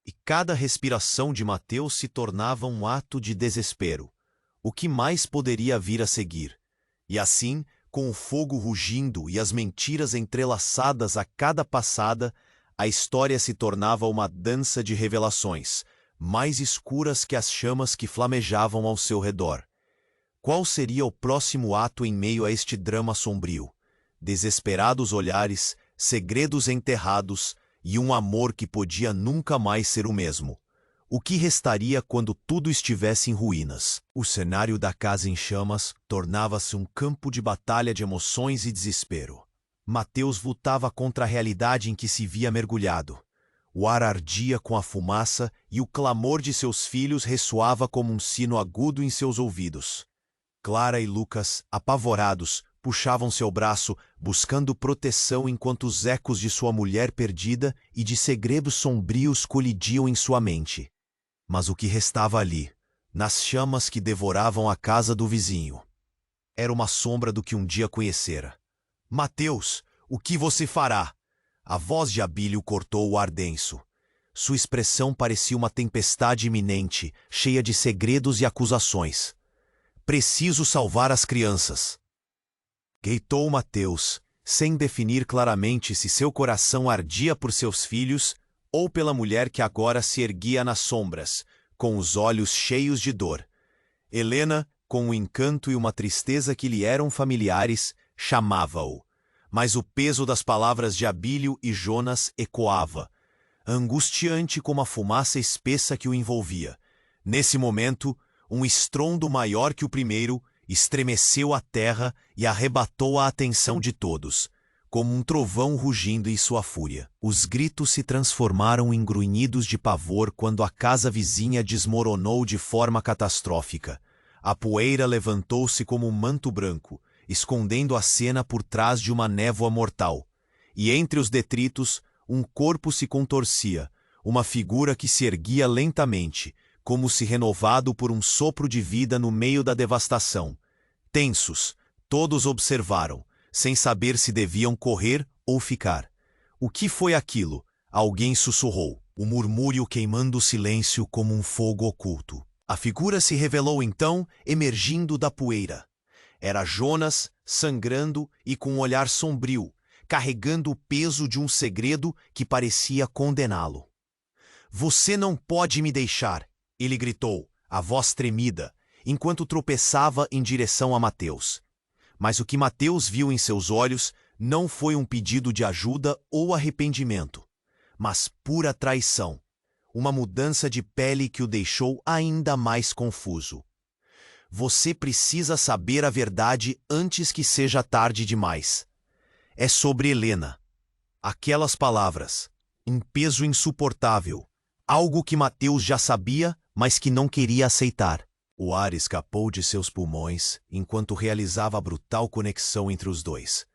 Speaker 1: E cada respiração de Mateus se tornava um ato de desespero. O que mais poderia vir a seguir? E assim, com o fogo rugindo e as mentiras entrelaçadas a cada passada, a história se tornava uma dança de revelações, mais escuras que as chamas que flamejavam ao seu redor. Qual seria o próximo ato em meio a este drama sombrio? Desesperados olhares, segredos enterrados e um amor que podia nunca mais ser o mesmo. O que restaria quando tudo estivesse em ruínas? O cenário da casa em chamas tornava-se um campo de batalha de emoções e desespero. Mateus lutava contra a realidade em que se via mergulhado. O ar ardia com a fumaça e o clamor de seus filhos ressoava como um sino agudo em seus ouvidos. Clara e Lucas, apavorados, puxavam seu braço, buscando proteção enquanto os ecos de sua mulher perdida e de segredos sombrios colidiam em sua mente. Mas o que restava ali, nas chamas que devoravam a casa do vizinho, era uma sombra do que um dia conhecera. Mateus, o que você fará? A voz de Abílio cortou o ar denso. Sua expressão parecia uma tempestade iminente, cheia de segredos e acusações. Preciso salvar as crianças. Gritou Mateus, sem definir claramente se seu coração ardia por seus filhos ou pela mulher que agora se erguia nas sombras, com os olhos cheios de dor. Helena, com um encanto e uma tristeza que lhe eram familiares, chamava-o. Mas o peso das palavras de Abílio e Jonas ecoava, angustiante como a fumaça espessa que o envolvia. Nesse momento, um estrondo maior que o primeiro estremeceu a terra e arrebatou a atenção de todos, como um trovão rugindo em sua fúria. Os gritos se transformaram em grunhidos de pavor quando a casa vizinha desmoronou de forma catastrófica. A poeira levantou-se como um manto branco, escondendo a cena por trás de uma névoa mortal. E entre os detritos, um corpo se contorcia, uma figura que se erguia lentamente, como se renovado por um sopro de vida no meio da devastação. Tensos, todos observaram, sem saber se deviam correr ou ficar. O que foi aquilo? Alguém sussurrou, o murmúrio queimando o silêncio como um fogo oculto. A figura se revelou então, emergindo da poeira. Era Jonas, sangrando e com um olhar sombrio, carregando o peso de um segredo que parecia condená-lo. Você não pode me deixar! Ele gritou, a voz tremida, enquanto tropeçava em direção a Mateus. Mas o que Mateus viu em seus olhos não foi um pedido de ajuda ou arrependimento, mas pura traição, uma mudança de pele que o deixou ainda mais confuso. Você precisa saber a verdade antes que seja tarde demais. É sobre Helena. Aquelas palavras, um peso insuportável, algo que Mateus já sabia, mas que não queria aceitar. O ar escapou de seus pulmões enquanto realizava a brutal conexão entre os dois.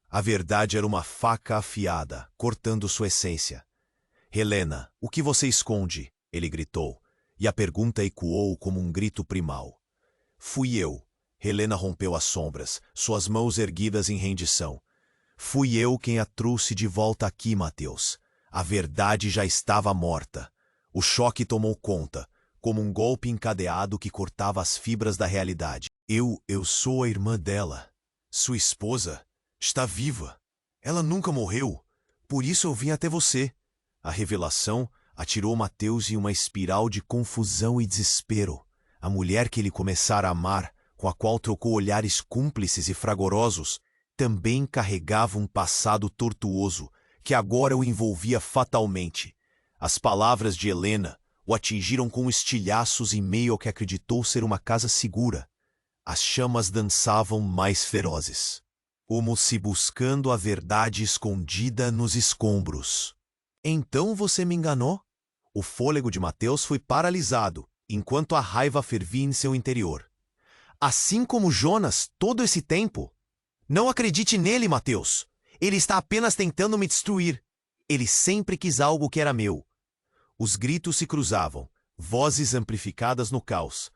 Speaker 1: A verdade era uma faca afiada, cortando sua essência. Helena, o que você esconde? Ele gritou, e a pergunta ecoou como um grito primal. Fui eu. Helena rompeu as sombras, suas mãos erguidas em rendição. Fui eu quem a trouxe de volta aqui, Mateus. A verdade já estava morta. O choque tomou conta, como um golpe encadeado que cortava as fibras da realidade. Eu sou a irmã dela. Sua esposa está viva. Ela nunca morreu. Por isso eu vim até você. A revelação atirou Mateus em uma espiral de confusão e desespero. A mulher que ele começara a amar, com a qual trocou olhares cúmplices e fragorosos, também carregava um passado tortuoso que agora o envolvia fatalmente. As palavras de Helena o atingiram com estilhaços em meio ao que acreditou ser uma casa segura. As chamas dançavam mais ferozes. como se buscando a verdade escondida nos escombros. Então você me enganou? O fôlego de Mateus foi paralisado, enquanto a raiva fervia em seu interior. Assim como Jonas todo esse tempo? Não acredite nele, Mateus. Ele está apenas tentando me destruir. Ele sempre quis algo que era meu. Os gritos se cruzavam, vozes amplificadas no caos.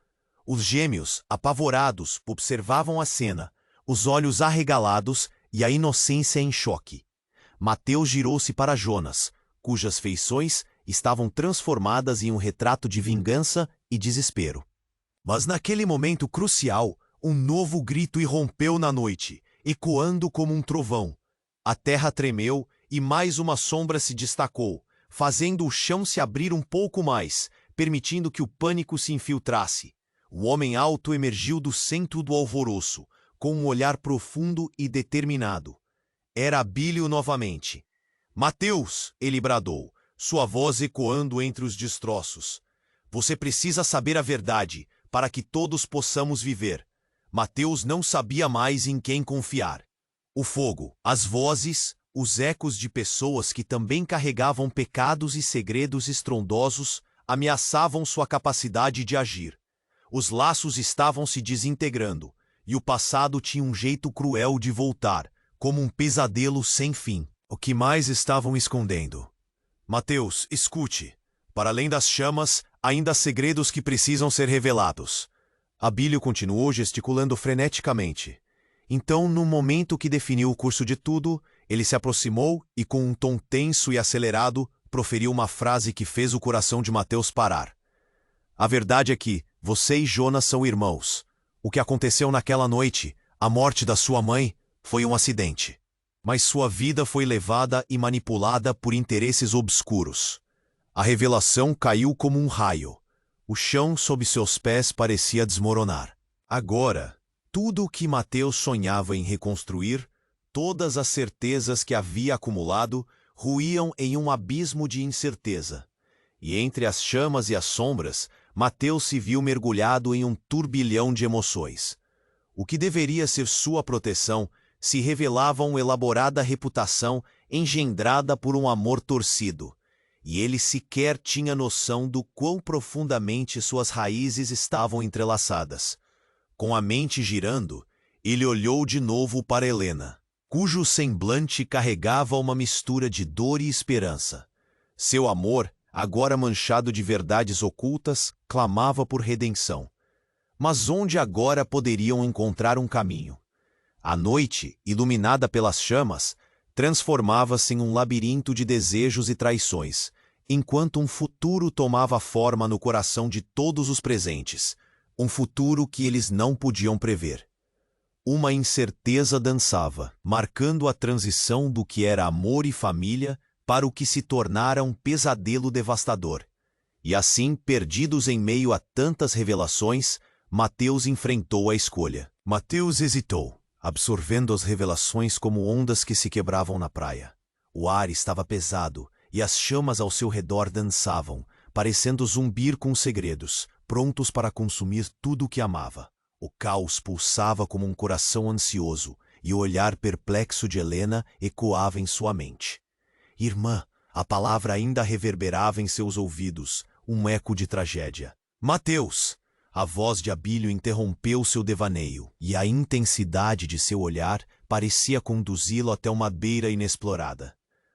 Speaker 1: Os gêmeos, apavorados, observavam a cena, os olhos arregalados e a inocência em choque. Mateus girou-se para Jonas, cujas feições estavam transformadas em um retrato de vingança e desespero. Mas naquele momento crucial, um novo grito irrompeu na noite, ecoando como um trovão. A terra tremeu e mais uma sombra se destacou, fazendo o chão se abrir um pouco mais, permitindo que o pânico se infiltrasse. O homem alto emergiu do centro do alvoroço, com um olhar profundo e determinado. Era Abílio novamente. Mateus, ele bradou, sua voz ecoando entre os destroços. Você precisa saber a verdade, para que todos possamos viver. Mateus não sabia mais em quem confiar. O fogo, as vozes, os ecos de pessoas que também carregavam pecados e segredos estrondosos ameaçavam sua capacidade de agir. Os laços estavam se desintegrando, e o passado tinha um jeito cruel de voltar, como um pesadelo sem fim. O que mais estavam escondendo? Mateus, escute. Para além das chamas, ainda há segredos que precisam ser revelados. Abílio continuou gesticulando freneticamente. Então, no momento que definiu o curso de tudo, ele se aproximou e, com um tom tenso e acelerado, proferiu uma frase que fez o coração de Mateus parar. A verdade é que você e Jonas são irmãos. O que aconteceu naquela noite, a morte da sua mãe, foi um acidente. Mas sua vida foi levada e manipulada por interesses obscuros. A revelação caiu como um raio. O chão sob seus pés parecia desmoronar. Agora, tudo o que Mateus sonhava em reconstruir, todas as certezas que havia acumulado, ruíam em um abismo de incerteza. E entre as chamas e as sombras, Mateus se viu mergulhado em um turbilhão de emoções. O que deveria ser sua proteção se revelava uma elaborada reputação engendrada por um amor torcido, e ele sequer tinha noção do quão profundamente suas raízes estavam entrelaçadas. Com a mente girando, ele olhou de novo para Helena, cujo semblante carregava uma mistura de dor e esperança. Seu amor, agora manchado de verdades ocultas, clamava por redenção. Mas onde agora poderiam encontrar um caminho? A noite, iluminada pelas chamas, transformava-se em um labirinto de desejos e traições, enquanto um futuro tomava forma no coração de todos os presentes, um futuro que eles não podiam prever. Uma incerteza dançava, marcando a transição do que era amor e família para o que se tornara um pesadelo devastador. E assim, perdidos em meio a tantas revelações, Mateus enfrentou a escolha. Mateus hesitou, absorvendo as revelações como ondas que se quebravam na praia. O ar estava pesado, e as chamas ao seu redor dançavam, parecendo zumbir com segredos, prontos para consumir tudo o que amava. O caos pulsava como um coração ansioso, e o olhar perplexo de Helena ecoava em sua mente. Irmã, a palavra ainda reverberava em seus ouvidos, um eco de tragédia. Mateus! A voz de Abílio interrompeu seu devaneio, e a intensidade de seu olhar parecia conduzi-lo até uma beira inexplorada.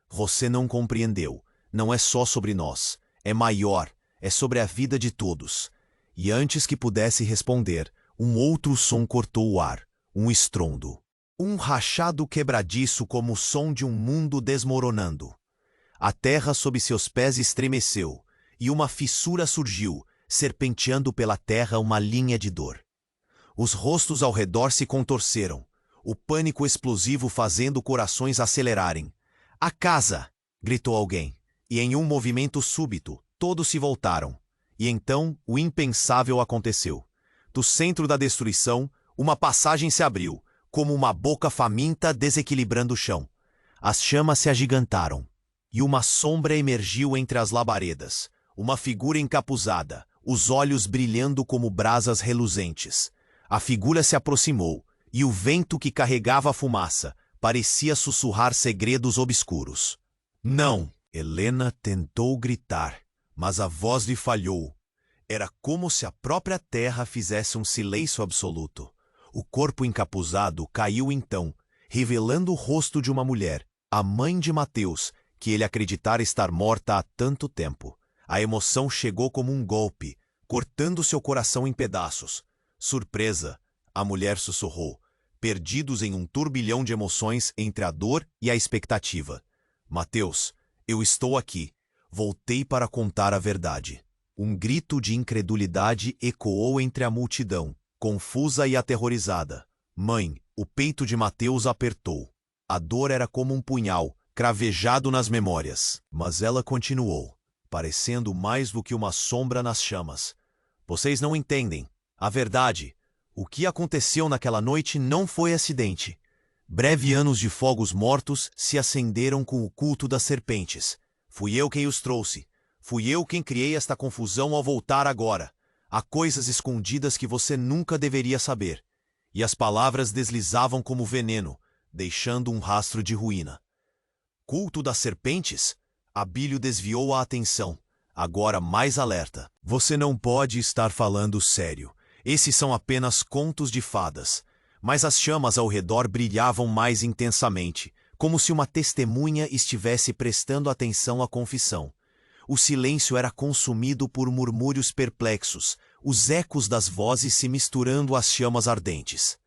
Speaker 1: Você não compreendeu. Não é só sobre nós. É maior. É sobre a vida de todos. E antes que pudesse responder, um outro som cortou o ar. Um estrondo. Um rachado quebradiço como o som de um mundo desmoronando. A terra sob seus pés estremeceu, e uma fissura surgiu, serpenteando pela terra uma linha de dor. Os rostos ao redor se contorceram, o pânico explosivo fazendo corações acelerarem. A casa! Gritou alguém, e em um movimento súbito, todos se voltaram. E então o impensável aconteceu. Do centro da destruição, uma passagem se abriu, como uma boca faminta desequilibrando o chão. As chamas se agigantaram, e uma sombra emergiu entre as labaredas, uma figura encapuzada, os olhos brilhando como brasas reluzentes. A figura se aproximou, e o vento que carregava a fumaça parecia sussurrar segredos obscuros. Não! Helena tentou gritar, mas a voz lhe falhou. Era como se a própria terra fizesse um silêncio absoluto. O corpo encapuzado caiu então, revelando o rosto de uma mulher, a mãe de Mateus, que ele acreditara estar morta há tanto tempo. A emoção chegou como um golpe, cortando seu coração em pedaços. Surpresa, a mulher sussurrou, perdidos em um turbilhão de emoções entre a dor e a expectativa. Mateus, eu estou aqui. Voltei para contar a verdade. Um grito de incredulidade ecoou entre a multidão, confusa e aterrorizada. Mãe, o peito de Mateus apertou. A dor era como um punhal, cravejado nas memórias. Mas ela continuou, parecendo mais do que uma sombra nas chamas. Vocês não entendem. A verdade, o que aconteceu naquela noite não foi acidente. Breve anos de fogos mortos se acenderam com o culto das serpentes. Fui eu quem os trouxe. Fui eu quem criei esta confusão ao voltar agora. Há coisas escondidas que você nunca deveria saber. E as palavras deslizavam como veneno, deixando um rastro de ruína. Culto das serpentes? Abílio desviou a atenção, agora mais alerta. Você não pode estar falando sério. Esses são apenas contos de fadas. Mas as chamas ao redor brilhavam mais intensamente, como se uma testemunha estivesse prestando atenção à confissão. O silêncio era consumido por murmúrios perplexos, os ecos das vozes se misturando às chamas ardentes.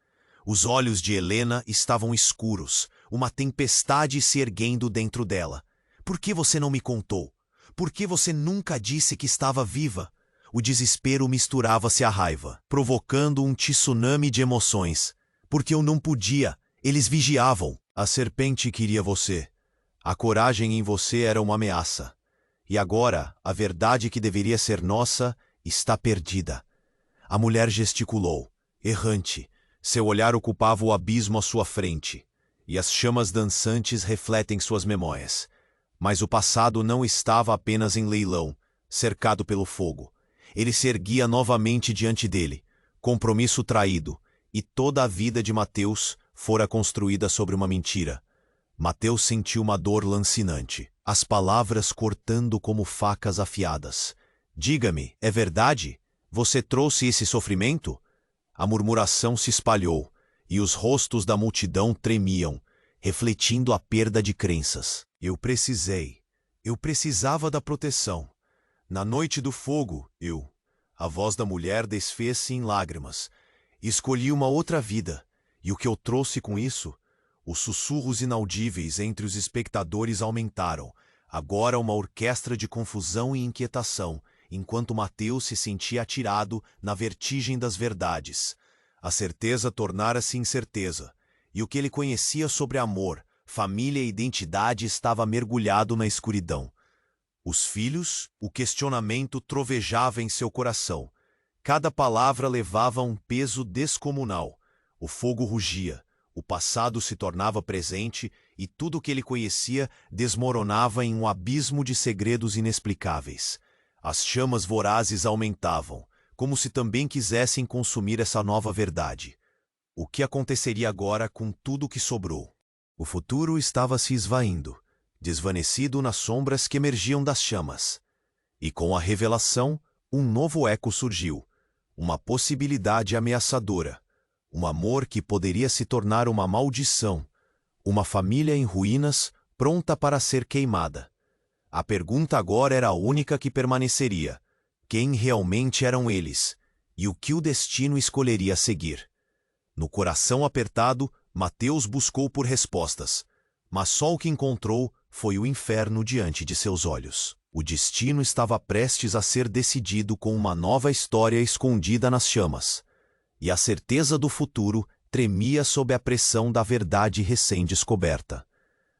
Speaker 1: Os olhos de Helena estavam escuros, uma tempestade se erguendo dentro dela. Por que você não me contou? Por que você nunca disse que estava viva? O desespero misturava-se à raiva, provocando um tsunami de emoções. Porque eu não podia, eles vigiavam. A serpente queria você. A coragem em você era uma ameaça. E agora, a verdade que deveria ser nossa está perdida. A mulher gesticulou, errante. Seu olhar ocupava o abismo à sua frente, e as chamas dançantes refletem suas memórias. Mas o passado não estava apenas em leilão, cercado pelo fogo. Ele se erguia novamente diante dele, compromisso traído, e toda a vida de Mateus fora construída sobre uma mentira. Mateus sentiu uma dor lancinante, as palavras cortando como facas afiadas. Diga-me, é verdade? Você trouxe esse sofrimento? A murmuração se espalhou, e os rostos da multidão tremiam, refletindo a perda de crenças. Eu precisava da proteção. Na noite do fogo, a voz da mulher desfez-se em lágrimas. Escolhi uma outra vida, e o que eu trouxe com isso? Os sussurros inaudíveis entre os espectadores aumentaram, agora uma orquestra de confusão e inquietação, enquanto Mateus se sentia atirado na vertigem das verdades. A certeza tornara-se incerteza, e o que ele conhecia sobre amor, família e identidade estava mergulhado na escuridão. Os filhos, o questionamento trovejava em seu coração. Cada palavra levava um peso descomunal. O fogo rugia, o passado se tornava presente e tudo o que ele conhecia desmoronava em um abismo de segredos inexplicáveis. As chamas vorazes aumentavam, como se também quisessem consumir essa nova verdade. O que aconteceria agora com tudo o que sobrou? O futuro estava se esvaindo, desvanecido nas sombras que emergiam das chamas. E com a revelação, um novo eco surgiu, uma possibilidade ameaçadora, um amor que poderia se tornar uma maldição, uma família em ruínas pronta para ser queimada. A pergunta agora era a única que permaneceria: quem realmente eram eles, e o que o destino escolheria seguir? No coração apertado, Mateus buscou por respostas, mas só o que encontrou foi o inferno diante de seus olhos. O destino estava prestes a ser decidido com uma nova história escondida nas chamas, e a certeza do futuro tremia sob a pressão da verdade recém-descoberta.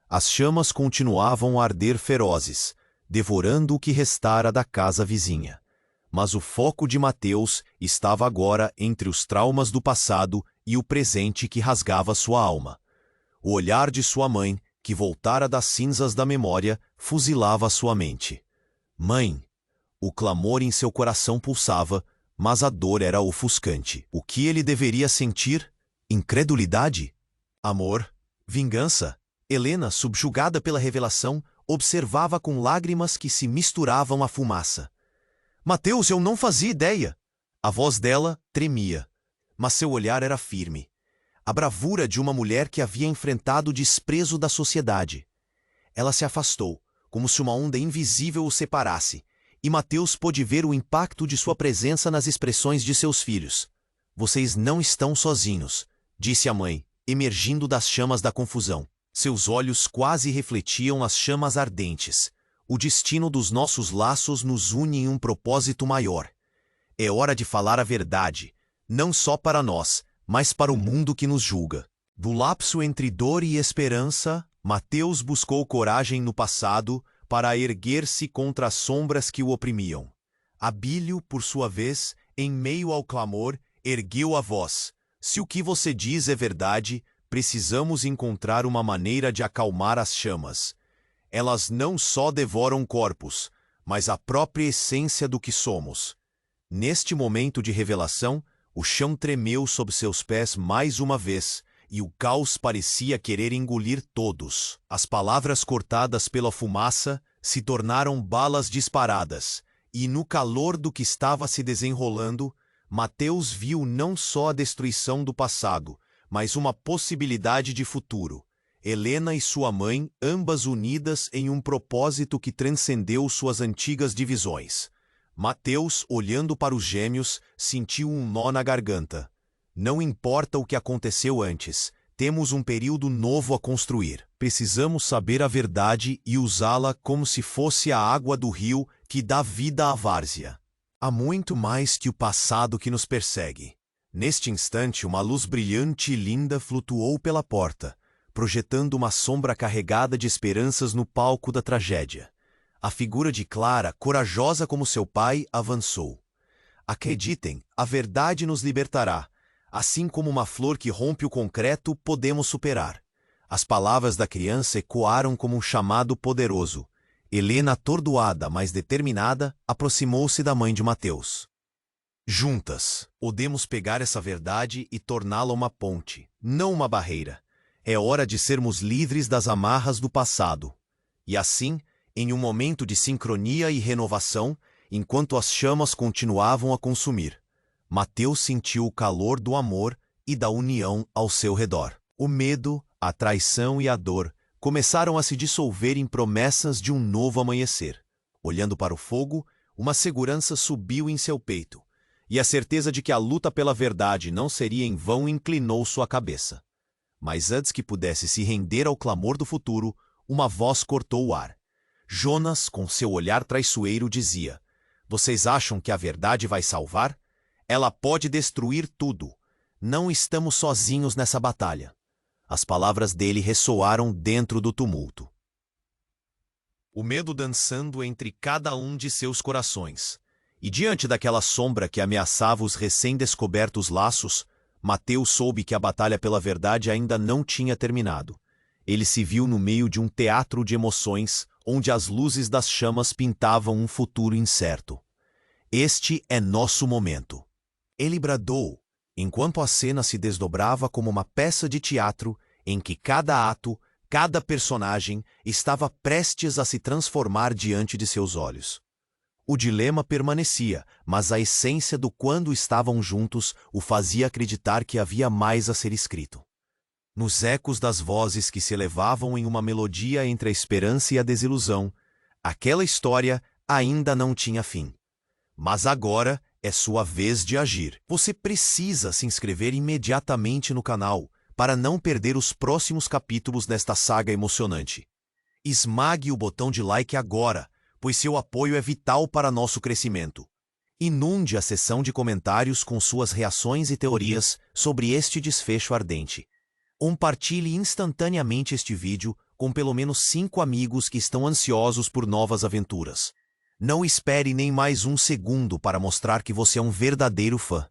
Speaker 1: As chamas continuavam a arder ferozes, devorando o que restara da casa vizinha. Mas o foco de Mateus estava agora entre os traumas do passado e o presente que rasgava sua alma. O olhar de sua mãe, que voltara das cinzas da memória, fuzilava sua mente. Mãe! O clamor em seu coração pulsava, mas a dor era ofuscante. O que ele deveria sentir? Incredulidade? Amor? Vingança? Helena, subjugada pela revelação, observava com lágrimas que se misturavam à fumaça. Mateus, eu não fazia ideia! A voz dela tremia, mas seu olhar era firme. A bravura de uma mulher que havia enfrentado o desprezo da sociedade. Ela se afastou, como se uma onda invisível o separasse, e Mateus pôde ver o impacto de sua presença nas expressões de seus filhos. Vocês não estão sozinhos, disse a mãe, emergindo das chamas da confusão. Seus olhos quase refletiam as chamas ardentes. O destino dos nossos laços nos une em um propósito maior. É hora de falar a verdade, não só para nós, mas para o mundo que nos julga. Do lapso entre dor e esperança, Mateus buscou coragem no passado para erguer-se contra as sombras que o oprimiam. Abílio, por sua vez, em meio ao clamor, ergueu a voz. Se o que você diz é verdade, precisamos encontrar uma maneira de acalmar as chamas. Elas não só devoram corpos, mas a própria essência do que somos. Neste momento de revelação, o chão tremeu sob seus pés mais uma vez, e o caos parecia querer engolir todos. As palavras cortadas pela fumaça se tornaram balas disparadas, e no calor do que estava se desenrolando, Mateus viu não só a destruição do passado, mas uma possibilidade de futuro. Helena e sua mãe, ambas unidas em um propósito que transcendeu suas antigas divisões. Mateus, olhando para os gêmeos, sentiu um nó na garganta. Não importa o que aconteceu antes, temos um período novo a construir. Precisamos saber a verdade e usá-la como se fosse a água do rio que dá vida à várzea. Há muito mais que o passado que nos persegue. Neste instante, uma luz brilhante e linda flutuou pela porta, projetando uma sombra carregada de esperanças no palco da tragédia. A figura de Clara, corajosa como seu pai, avançou. Acreditem, a verdade nos libertará. Assim como uma flor que rompe o concreto, podemos superar. As palavras da criança ecoaram como um chamado poderoso. Helena, atordoada, mas determinada, aproximou-se da mãe de Mateus. Juntas, podemos pegar essa verdade e torná-la uma ponte, não uma barreira. É hora de sermos livres das amarras do passado. E assim, em um momento de sincronia e renovação, enquanto as chamas continuavam a consumir, Mateus sentiu o calor do amor e da união ao seu redor. O medo, a traição e a dor começaram a se dissolver em promessas de um novo amanhecer. Olhando para o fogo, uma segurança subiu em seu peito, e a certeza de que a luta pela verdade não seria em vão inclinou sua cabeça. Mas antes que pudesse se render ao clamor do futuro, uma voz cortou o ar. Jonas, com seu olhar traiçoeiro, dizia: "Vocês acham que a verdade vai salvar? Ela pode destruir tudo. Não estamos sozinhos nessa batalha." As palavras dele ressoaram dentro do tumulto. O medo dançando entre cada um de seus corações. E diante daquela sombra que ameaçava os recém-descobertos laços, Mateus soube que a batalha pela verdade ainda não tinha terminado. Ele se viu no meio de um teatro de emoções, onde as luzes das chamas pintavam um futuro incerto. Este é nosso momento. Ele bradou, enquanto a cena se desdobrava como uma peça de teatro em que cada ato, cada personagem estava prestes a se transformar diante de seus olhos. O dilema permanecia, mas a essência do quando estavam juntos o fazia acreditar que havia mais a ser escrito. Nos ecos das vozes que se elevavam em uma melodia entre a esperança e a desilusão, aquela história ainda não tinha fim. Mas agora é sua vez de agir. Você precisa se inscrever imediatamente no canal para não perder os próximos capítulos desta saga emocionante. Esmague o botão de like agora, pois seu apoio é vital para nosso crescimento. Inunde a seção de comentários com suas reações e teorias sobre este desfecho ardente. Compartilhe instantaneamente este vídeo com pelo menos 5 amigos que estão ansiosos por novas aventuras. Não espere nem mais um segundo para mostrar que você é um verdadeiro fã.